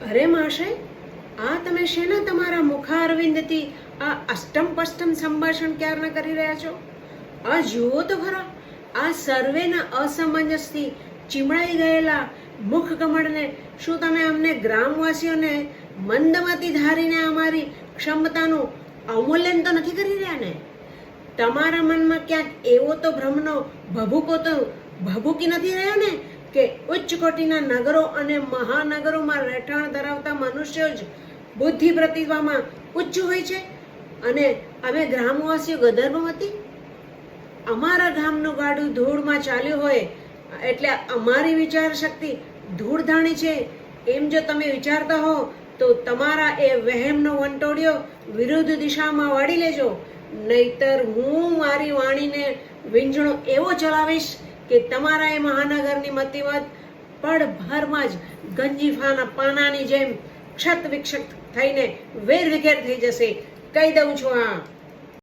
અરે માશે, આ તમે શેના તમારા મુખારવિંદથી આ અષ્ટમ પષ્ટમ સંભાષણ ક્યારના કરી રહ્યા છો? આ જુઓ તો ખરા, આ સર્વેના અસમંજસથી ચીમડાઈ ગયેલા મુખ કમળને શું તમે અમને ગ્રામવાસીઓને મંદમતી ધારીને અમારી ક્ષમતાનું અવમૂલ્યન તો નથી કરી રહ્યા ને? તમારા મનમાં ક્યાંક એવો તો ભ્રમનો ભભૂકી નથી રહ્યા ને કે ઉચ્ચ કોટીના નગરો અને મહાનગરોમાં રહેઠાણ ધરાવતા મનુષ્યો જ બુદ્ધિ પ્રતિભામાં ઉચ્ચ હોય છે અને અમે ગ્રામવાસીઓ ગધર્વમતી? અમારા ગામનું ગાડું ધૂળમાં ચાલ્યું હોય એટલે અમારી વિચાર શક્તિ ધૂળધાણી છે એમ જો તમે વિચારતા હો તો તમારા એ વહેમનો વંટોળિયો વિરુદ્ધ દિશામાં વાળી લેજો, નહીતર હું મારી વાણીને વીંઝણો એવો ચલાવીશ કે તમારા એ મહાનગરની મતિમત પળભરમાં જ ગંજીફાના પાનાની જેમ ક્ષત વિક્ષત થઈને વેર વિખેર થઈ જશે. કહી દઉં છું. આ